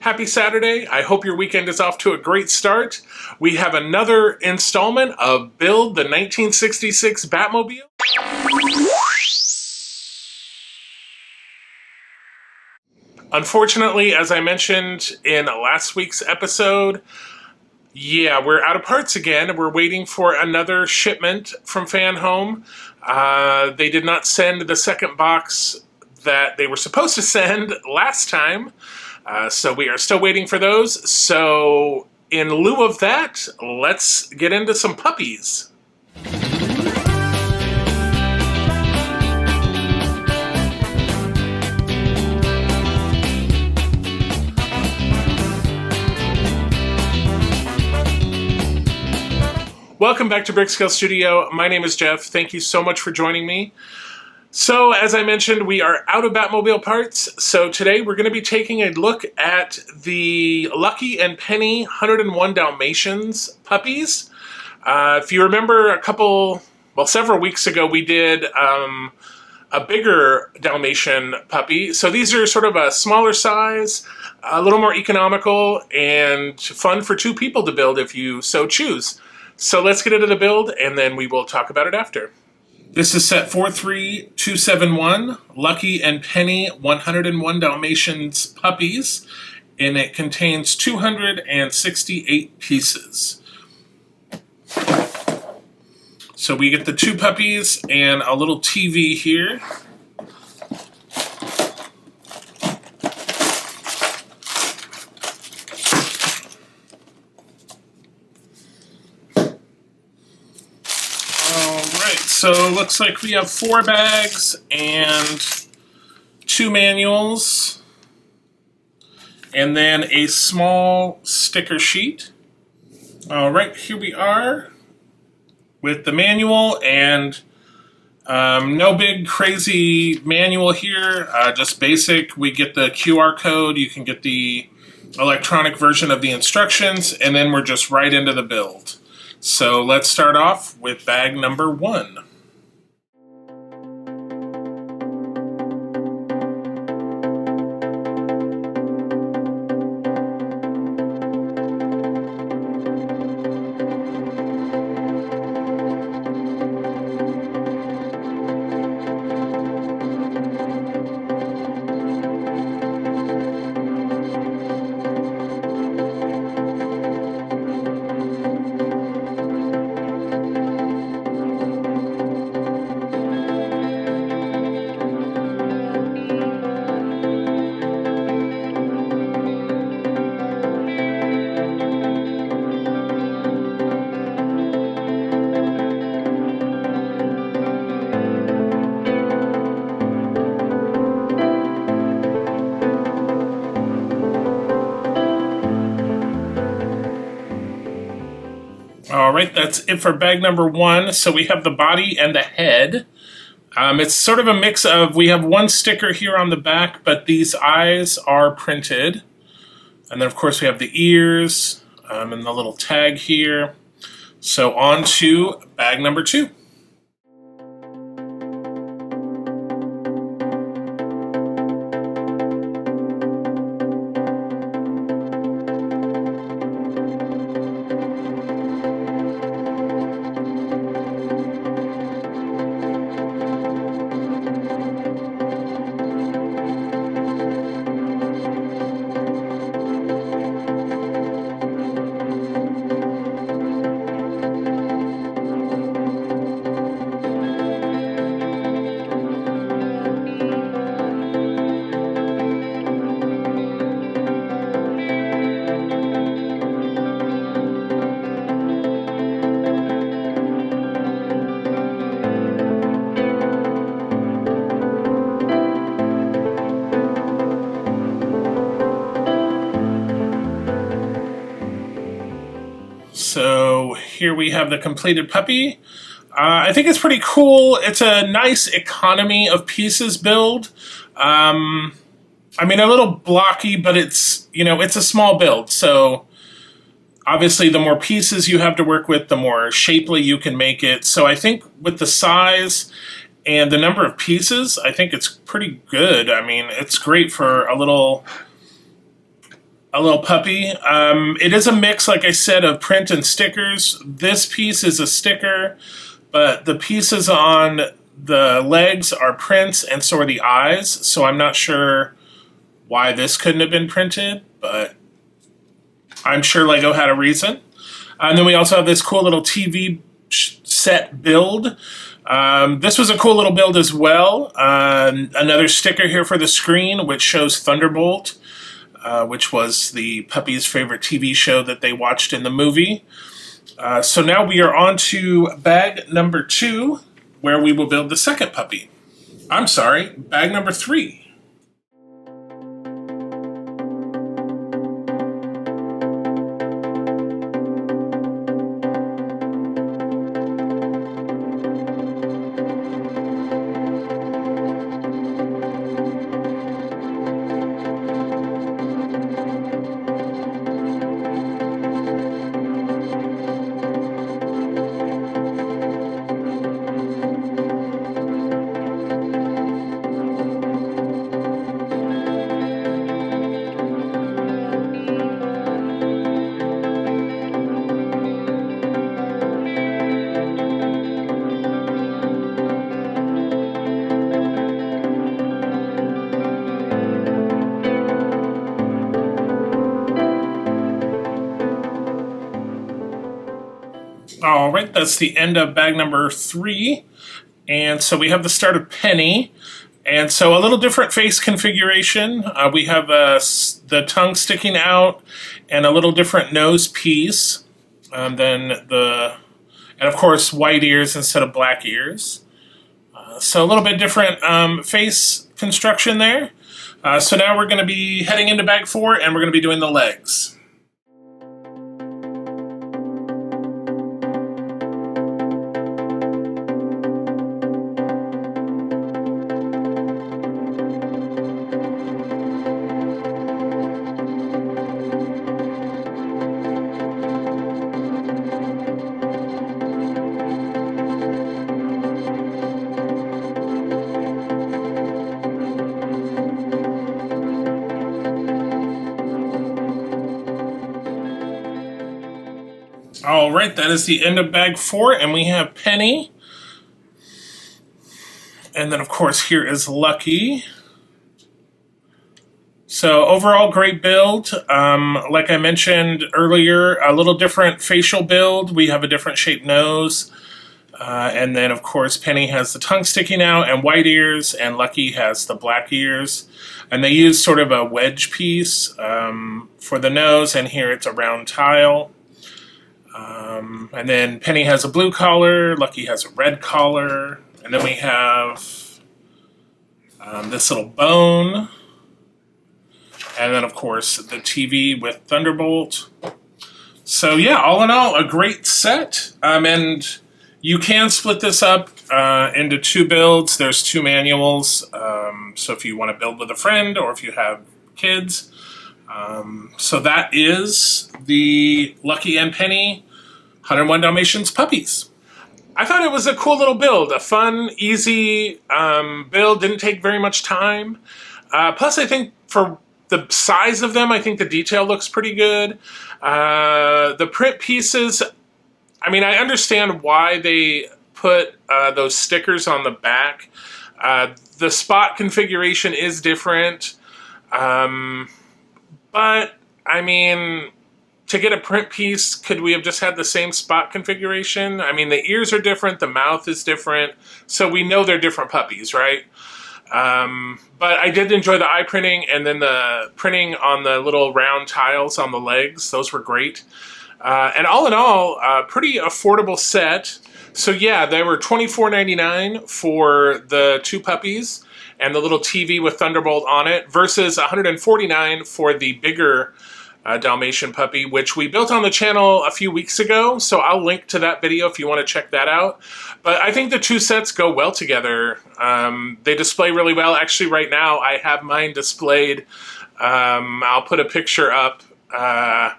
Happy Saturday. I hope your weekend is off to a great start. We have another installment of Build the 1966 Batmobile. Unfortunately, as I mentioned in last week's episode, we're out of parts again. We're waiting for another shipment from Fan Home. They did not send the second box that they were supposed to send last time. So we are still waiting for those. So in lieu of that, let's get into some puppies. Welcome back to Brickscale Studio. My name is Jeff. Thank you so much for joining me. So, as I mentioned, we are out of Batmobile parts, so today we're going to be taking a look at the Lucky and Penny 101 Dalmatians puppies. If you remember several weeks ago, we did a bigger Dalmatian puppy. So these are sort of a smaller size, a little more economical, and fun for two people to build if you so choose. So let's get into the build, and then we will talk about it after. This is set 43271, Lucky and Penny 101 Dalmatians puppies, and it contains 268 pieces. So we get the two puppies and a little TV here. So it looks like we have 4 bags and 2 manuals, and then a small sticker sheet. All right, here we are with the manual, and no big crazy manual here, just basic. We get the QR code, you can get the electronic version of the instructions, and then we're just right into the build. So let's start off with bag number 1. Alright, that's it for bag number 1. So we have the body and the head. It's sort of a mix of, we have one sticker here on the back, but these eyes are printed. And then of course we have the ears and the little tag here. So on to bag number 2. So here we have the completed puppy. I think it's pretty cool. It's a nice economy of pieces build. I mean, a little blocky, but it's a small build. So obviously the more pieces you have to work with, the more shapely you can make it. So I think with the size and the number of pieces, I think it's pretty good. I mean, it's great for a little a little puppy. It is a mix, like I said, of print and stickers. This piece is a sticker, but the pieces on the legs are prints, and so are the eyes. So I'm not sure why this couldn't have been printed, but I'm sure Lego had a reason. And then we also have this cool little TV set build. This was a cool little build as well. Another sticker here for the screen, which shows Thunderbolt, which was the Puppies' favorite TV show that they watched in the movie. So now we are on to bag number 2, where we will build the second puppy. I'm sorry, bag number 3. All right, that's the end of bag number 3. And so we have the start of Penny. And so a little different face configuration. We have the tongue sticking out and a little different nose piece. And of course, white ears instead of black ears. So a little bit different face construction there. So now we're going to be heading into bag 4, and we're going to be doing the legs. All right, that is the end of bag 4, and we have Penny. And then, of course, here is Lucky. So overall, great build. Like I mentioned earlier, a little different facial build. We have a different shaped nose. And then, of course, Penny has the tongue sticking out and white ears, and Lucky has the black ears. And they use sort of a wedge piece for the nose, and here it's a round tile. And then Penny has a blue collar, Lucky has a red collar, and then we have this little bone, and then of course the TV with Thunderbolt. So yeah, all in all, a great set, and you can split this up into 2 builds. There's 2 manuals, so if you want to build with a friend or if you have kids. So that is the Lucky and Penny 101 Dalmatians Puppies. I thought it was a cool little build, a fun, easy build, didn't take very much time. Plus I think for the size of them, I think the detail looks pretty good. The print pieces, I mean, I understand why they put those stickers on the back. The spot configuration is different, but I mean, to get a print piece, could we have just had the same spot configuration? I mean, the ears are different, the mouth is different, so we know they're different puppies, right? But I did enjoy the eye printing, and then the printing on the little round tiles on the legs. Those were great. And all in all, a pretty affordable set. So yeah, they were $24.99 for the 2 puppies and the little TV with Thunderbolt on it versus $149 for the bigger Dalmatian puppy, which we built on the channel a few weeks ago, so I'll link to that video if you want to check that out. But I think the 2 sets go well together. They display really well. Actually, right now, I have mine displayed. I'll put a picture up. I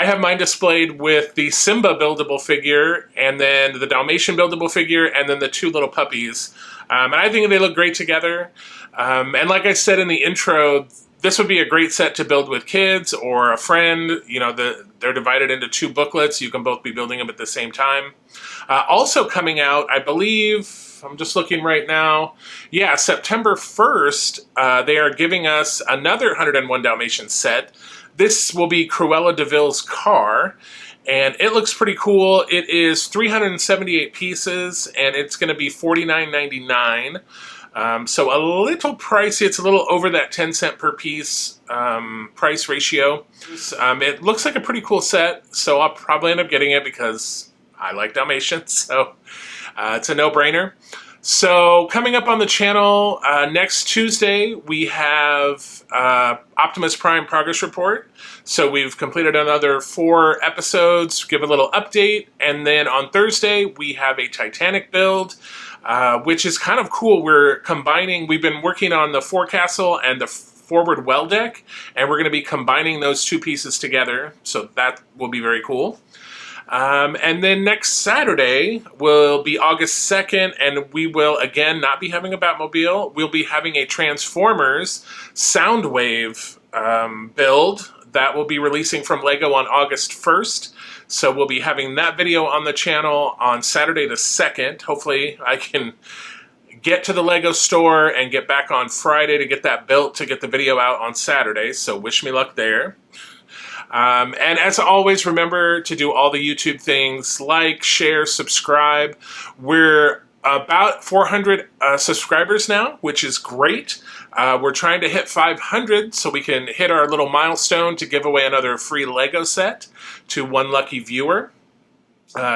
have mine displayed with the Simba buildable figure, and then the Dalmatian buildable figure, and then the 2 little puppies. And I think they look great together. And like I said in the intro, this would be a great set to build with kids or a friend. You know, they're divided into 2 booklets. You can both be building them at the same time. Also coming out, I believe, I'm just looking right now. Yeah, September 1st, they are giving us another 101 Dalmatians set. This will be Cruella de Vil's car, and it looks pretty cool. It is 378 pieces, and it's going to be $49.99. So a little pricey. It's a little over that 10 cent per piece price ratio. It looks like a pretty cool set, so I'll probably end up getting it because I like Dalmatians, so it's a no-brainer. So coming up on the channel next Tuesday, we have Optimus Prime Progress Report. So we've completed another 4 episodes, give a little update, and then on Thursday we have a Titanic build, which is kind of cool. We've been working on the forecastle and the forward well deck, and we're going to be combining those 2 pieces together, so that will be very cool. And then next Saturday will be August 2nd, and we will again not be having a Batmobile. We'll be having a Transformers Soundwave build that will be releasing from LEGO on August 1st. So we'll be having that video on the channel on Saturday the 2nd. Hopefully I can get to the LEGO store and get back on Friday to get that built to get the video out on Saturday. So wish me luck there. And as always, remember to do all the YouTube things, like, share, subscribe. We're about 400 subscribers now, which is great. We're trying to hit 500 so we can hit our little milestone to give away another free Lego set to one lucky viewer.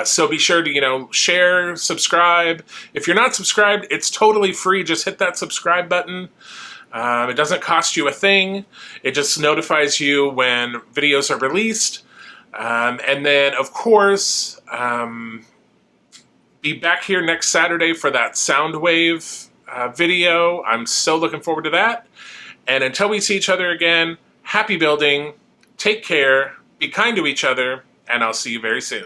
So be sure to, share, subscribe. If you're not subscribed, it's totally free. Just hit that subscribe button. It doesn't cost you a thing. It just notifies you when videos are released. And then, of course, be back here next Saturday for that Soundwave video. I'm so looking forward to that. And until we see each other again, happy building, take care, be kind to each other, and I'll see you very soon.